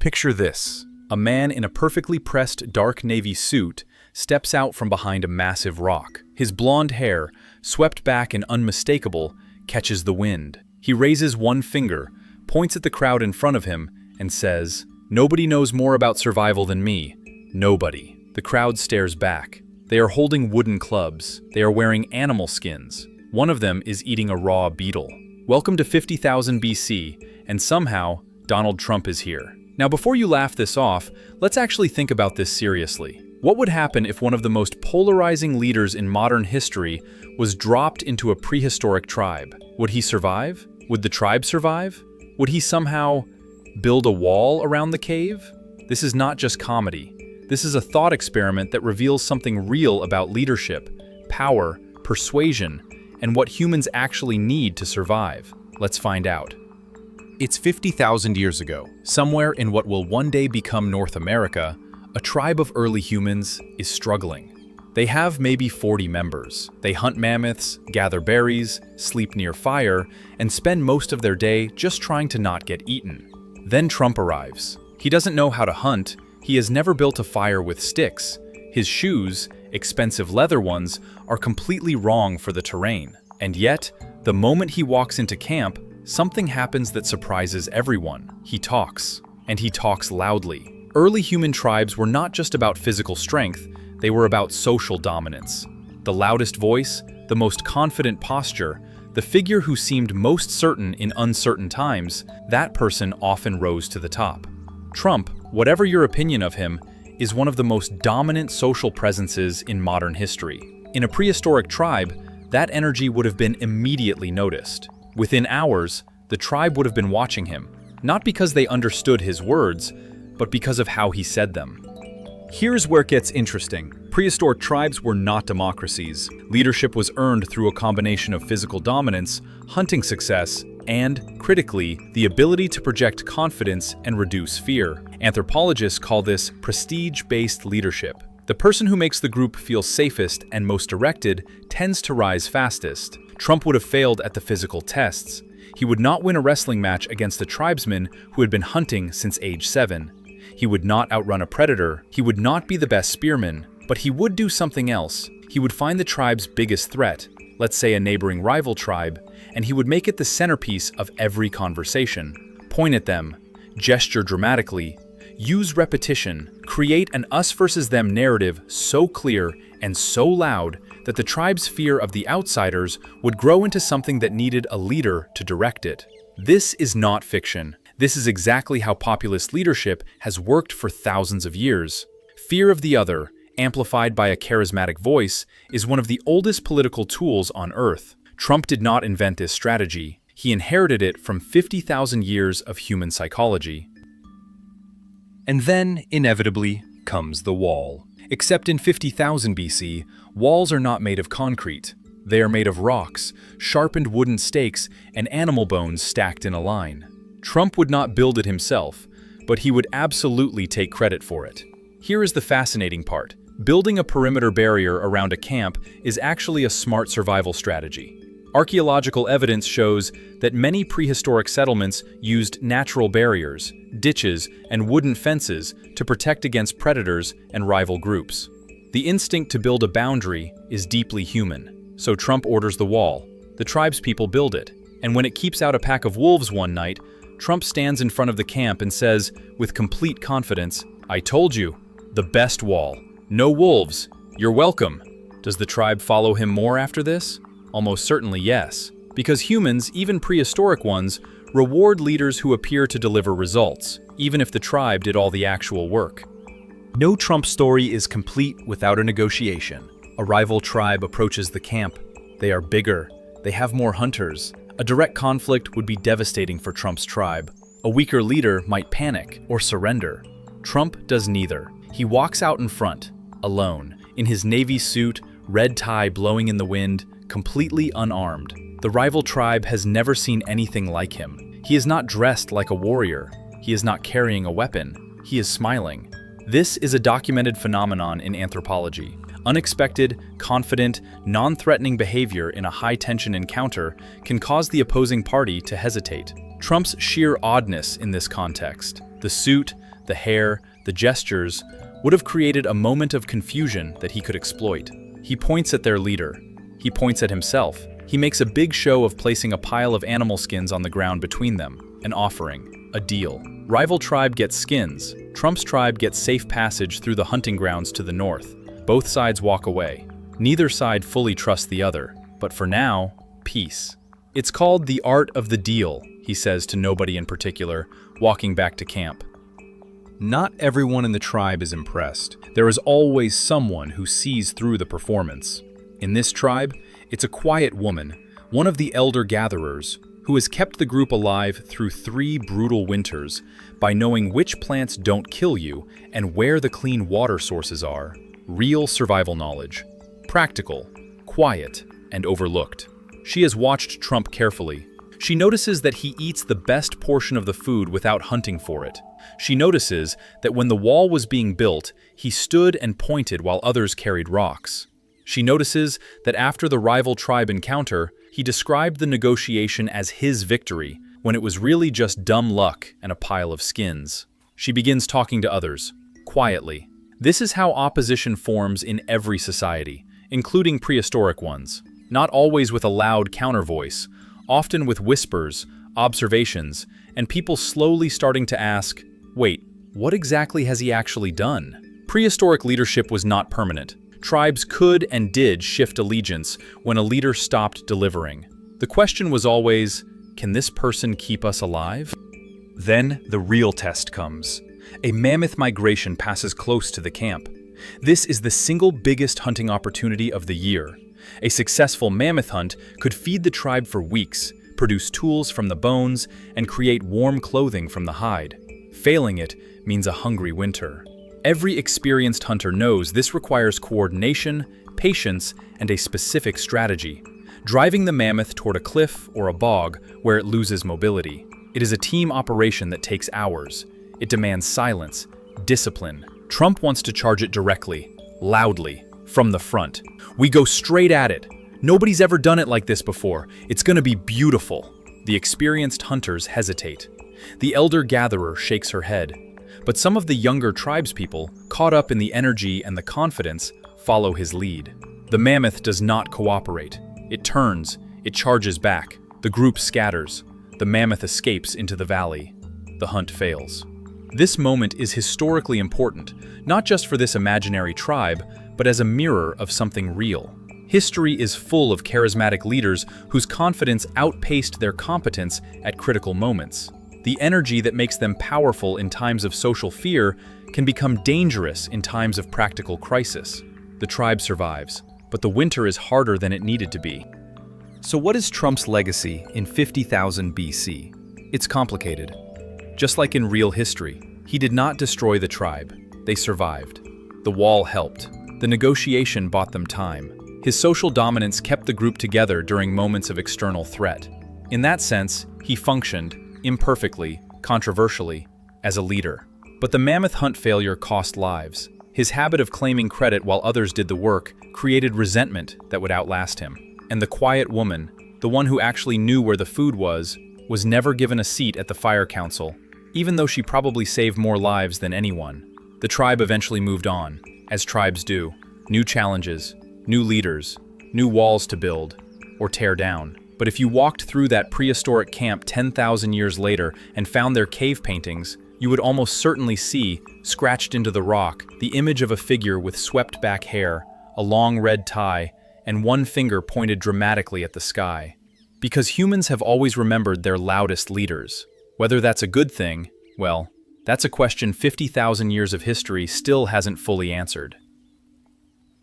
Picture this. A man in a perfectly pressed dark navy suit steps out from behind a massive rock. His blonde hair, swept back and unmistakable, catches the wind. He raises one finger, points at the crowd in front of him, and says, "Nobody knows more about survival than me. Nobody." The crowd stares back. They are holding wooden clubs. They are wearing animal skins. One of them is eating a raw beetle. Welcome to 50,000 BC, and somehow, Donald Trump is here. Now, before you laugh this off, let's actually think about this seriously. What would happen if one of the most polarizing leaders in modern history was dropped into a prehistoric tribe? Would he survive? Would the tribe survive? Would he somehow build a wall around the cave? This is not just comedy. This is a thought experiment that reveals something real about leadership, power, persuasion, and what humans actually need to survive. Let's find out. It's 50,000 years ago. Somewhere in what will one day become North America, a tribe of early humans is struggling. They have maybe 40 members. They hunt mammoths, gather berries, sleep near fire, and spend most of their day just trying to not get eaten. Then Trump arrives. He doesn't know how to hunt. He has never built a fire with sticks. His shoes, expensive leather ones, are completely wrong for the terrain. And yet, the moment he walks into camp, something happens that surprises everyone. He talks, and he talks loudly. Early human tribes were not just about physical strength, they were about social dominance. The loudest voice, the most confident posture, the figure who seemed most certain in uncertain times, that person often rose to the top. Trump, whatever your opinion of him, is one of the most dominant social presences in modern history. In a prehistoric tribe, that energy would have been immediately noticed. Within hours, the tribe would have been watching him, not because they understood his words, but because of how he said them. Here's where it gets interesting. Prehistoric tribes were not democracies. Leadership was earned through a combination of physical dominance, hunting success, and, critically, the ability to project confidence and reduce fear. Anthropologists call this prestige-based leadership. The person who makes the group feel safest and most directed tends to rise fastest. Trump would have failed at the physical tests. He would not win a wrestling match against a tribesman who had been hunting since age 7. He would not outrun a predator. He would not be the best spearman, but he would do something else. He would find the tribe's biggest threat, let's say a neighboring rival tribe, and he would make it the centerpiece of every conversation. Point at them, gesture dramatically, use repetition, create an us versus them narrative so clear and so loud that the tribe's fear of the outsiders would grow into something that needed a leader to direct it. This is not fiction. This is exactly how populist leadership has worked for thousands of years. Fear of the other, amplified by a charismatic voice, is one of the oldest political tools on Earth. Trump did not invent this strategy. He inherited it from 50,000 years of human psychology. And then, inevitably, comes the wall. Except in 50,000 BC, walls are not made of concrete. They are made of rocks, sharpened wooden stakes, and animal bones stacked in a line. Trump would not build it himself, but he would absolutely take credit for it. Here is the fascinating part. Building a perimeter barrier around a camp is actually a smart survival strategy. Archaeological evidence shows that many prehistoric settlements used natural barriers, ditches, and wooden fences to protect against predators and rival groups. The instinct to build a boundary is deeply human, so Trump orders the wall. The tribespeople build it, and when it keeps out a pack of wolves one night, Trump stands in front of the camp and says, with complete confidence, "I told you, the best wall. No wolves. You're welcome." Does the tribe follow him more after this? Almost certainly yes, because humans, even prehistoric ones, reward leaders who appear to deliver results, even if the tribe did all the actual work. No Trump story is complete without a negotiation. A rival tribe approaches the camp. They are bigger. They have more hunters. A direct conflict would be devastating for Trump's tribe. A weaker leader might panic or surrender. Trump does neither. He walks out in front, alone, in his navy suit, red tie blowing in the wind, completely unarmed. The rival tribe has never seen anything like him. He is not dressed like a warrior. He is not carrying a weapon. He is smiling. This is a documented phenomenon in anthropology. Unexpected, confident, non-threatening behavior in a high-tension encounter can cause the opposing party to hesitate. Trump's sheer oddness in this context, the suit, the hair, the gestures, would have created a moment of confusion that he could exploit. He points at their leader. He points at himself. He makes a big show of placing a pile of animal skins on the ground between them, an offering, a deal. Rival tribe gets skins. Trump's tribe gets safe passage through the hunting grounds to the north. Both sides walk away. Neither side fully trusts the other, but for now, peace. It's called the art of the deal, he says to nobody in particular, walking back to camp. Not everyone in the tribe is impressed. There is always someone who sees through the performance. In this tribe, it's a quiet woman, one of the elder gatherers, who has kept the group alive through 3 brutal winters by knowing which plants don't kill you and where the clean water sources are. Real survival knowledge. Practical, quiet, and overlooked. She has watched Trump carefully. She notices that he eats the best portion of the food without hunting for it. She notices that when the wall was being built, he stood and pointed while others carried rocks. She notices that after the rival tribe encounter, he described the negotiation as his victory, when it was really just dumb luck and a pile of skins. She begins talking to others, quietly. This is how opposition forms in every society, including prehistoric ones. Not always with a loud counter voice, often with whispers, observations, and people slowly starting to ask, wait, what exactly has he actually done? Prehistoric leadership was not permanent. Tribes could and did shift allegiance when a leader stopped delivering. The question was always, can this person keep us alive? Then the real test comes. A mammoth migration passes close to the camp. This is the single biggest hunting opportunity of the year. A successful mammoth hunt could feed the tribe for weeks, produce tools from the bones, and create warm clothing from the hide. Failing it means a hungry winter. Every experienced hunter knows this requires coordination, patience, and a specific strategy. Driving the mammoth toward a cliff or a bog where it loses mobility. It is a team operation that takes hours. It demands silence, discipline. Trump wants to charge it directly, loudly, from the front. We go straight at it. Nobody's ever done it like this before. It's gonna be beautiful. The experienced hunters hesitate. The elder gatherer shakes her head. But some of the younger tribespeople, caught up in the energy and the confidence, follow his lead. The mammoth does not cooperate. It turns, it charges back. The group scatters. The mammoth escapes into the valley. The hunt fails. This moment is historically important, not just for this imaginary tribe, but as a mirror of something real. History is full of charismatic leaders whose confidence outpaced their competence at critical moments. The energy that makes them powerful in times of social fear can become dangerous in times of practical crisis. The tribe survives, but the winter is harder than it needed to be. So what is Trump's legacy in 50,000 BC? It's complicated. Just like in real history, he did not destroy the tribe. They survived. The wall helped. The negotiation bought them time. His social dominance kept the group together during moments of external threat. In that sense, he functioned, imperfectly, controversially, as a leader. But the mammoth hunt failure cost lives. His habit of claiming credit while others did the work created resentment that would outlast him. And the quiet woman, the one who actually knew where the food was never given a seat at the fire council, even though she probably saved more lives than anyone. The tribe eventually moved on, as tribes do. New challenges, new leaders, new walls to build, or tear down. But if you walked through that prehistoric camp 10,000 years later and found their cave paintings, you would almost certainly see, scratched into the rock, the image of a figure with swept-back hair, a long red tie, and one finger pointed dramatically at the sky. Because humans have always remembered their loudest leaders. Whether that's a good thing, well, that's a question 50,000 years of history still hasn't fully answered.